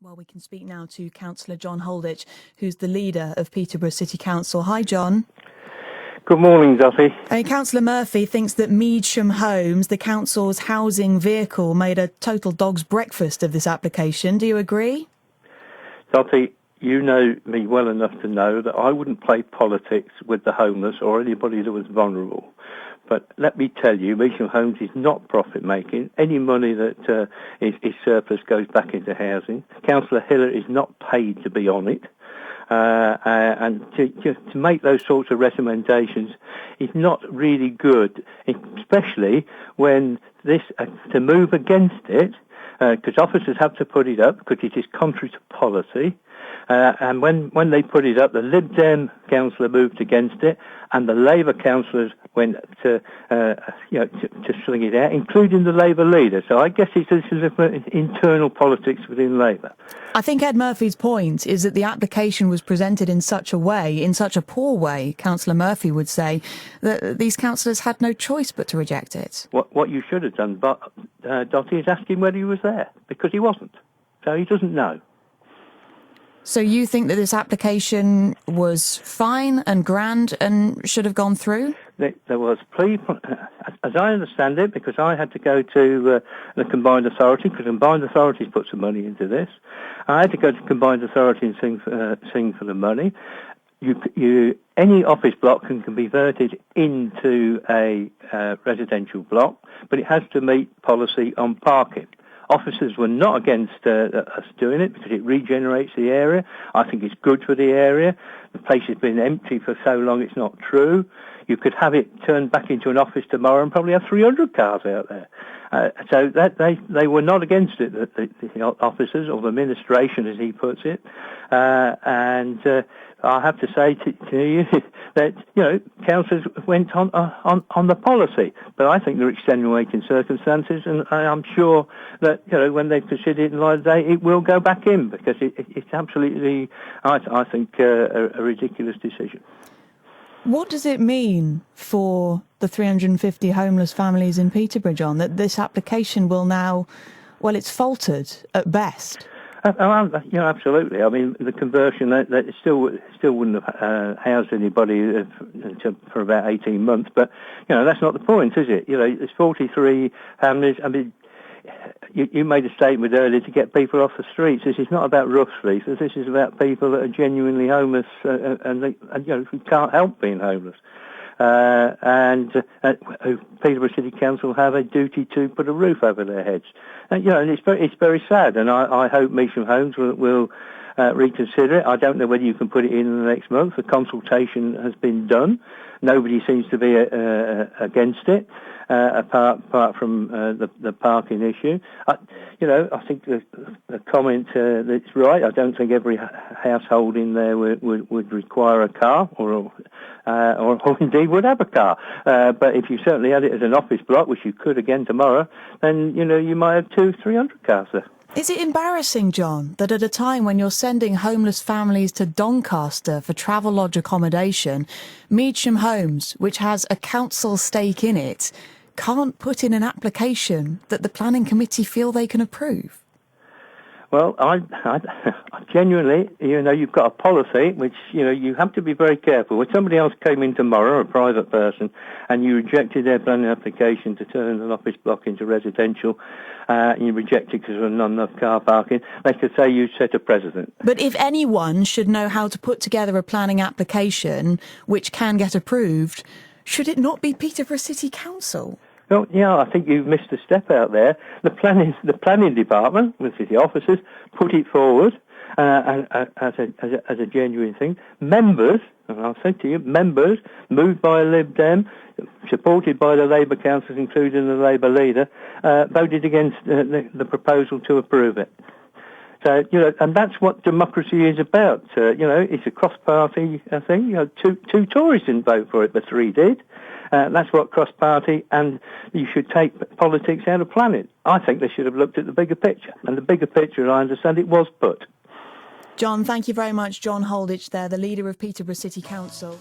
Well, we can speak now to Cllr John Holdich, who's the leader of Peterborough City Council. Hi, John. Good morning, Dottie. Councillor Murphy thinks that Medesham Homes, the council's housing vehicle, made a total dog's breakfast of this application. Do you agree? Dottie, you know me well enough to know that I wouldn't play politics with the homeless or anybody that was vulnerable. But let me tell you, Medesham Homes is not profit-making. Any money that is surplus goes back into housing. Councillor Hiller is not paid to be on it. And to make those sorts of recommendations is not really good, especially when to move against it, because officers have to put it up because it is contrary to policy. And when they put it up, the Lib Dem councillor moved against it, and the Labour councillors went to sling it out, including the Labour leader. So I guess this is internal politics within Labour. I think Ed Murphy's point is that the application was presented in such a way, in such a poor way, Councillor Murphy would say, that these councillors had no choice but to reject it. What you should have done, Dottie, is ask him whether he was there, because he wasn't. So he doesn't know. So you think that this application was fine and grand and should have gone through? There was plea, as I understand it, because I had to go to the Combined Authority, because Combined Authorities put some money into this. I had to go to Combined Authority and sing for the money. Any office block can be converted into a residential block, but it has to meet policy on parking. Officers were not against us doing it because it regenerates the area. I think it's good for the area. The place has been empty for so long it's not true. You could have it turned back into an office tomorrow and probably have 300 cars out there. So that they were not against it, the officers, or the administration, as he puts it. And I have to say to you that, councillors went on the policy. But I think there are extenuating circumstances, and I'm sure that, when they consider it in light of day, it will go back in, because it's absolutely, I think, a ridiculous decision. What does it mean for the 350 homeless families in Peterborough, John, that this application will now, well, it's faltered at best? Absolutely. I mean, the conversion, that still wouldn't have housed anybody for about 18 months. But, that's not the point, is it? There's 43 families. I mean, you made a statement earlier to get people off the streets. This is not about rough sleeps. This is about people that are genuinely homeless and who can't help being homeless. And Peterborough City Council have a duty to put a roof over their heads. And it's very sad. And I hope Medesham Homes will reconsider it. I don't know whether you can put it in the next month. The consultation has been done. Nobody seems to be against it, apart from the parking issue. I think the comment that's right. I don't think every household in there would require a car, or indeed would have a car. But if you certainly had it as an office block, which you could again tomorrow, then you might have 200-300 cars there. Is it embarrassing, John, that at a time when you're sending homeless families to Doncaster for travel lodge accommodation, Medesham Homes, which has a council stake in it, can't put in an application that the planning committee feel they can approve? Well, I genuinely, you've got a policy which, you have to be very careful. When somebody else came in tomorrow, a private person, and you rejected their planning application to turn an office block into residential, and you reject it because there was not enough car parking, they could say you set a precedent. But if anyone should know how to put together a planning application which can get approved, should it not be Peterborough City Council? Well, yeah, I think you've missed a step out there. The planning department, which is the officers, put it forward as a genuine thing. Members, and I'll say to you, members moved by a Lib Dem, supported by the Labour councillors, including the Labour leader, voted against the proposal to approve it. So, and that's what democracy is about. It's a cross-party thing. Two Tories didn't vote for it, but 3 did. That's what cross-party, and you should take politics out of planning. I think they should have looked at the bigger picture. And the bigger picture, I understand, it was put. John, thank you very much. John Holdich there, the leader of Peterborough City Council.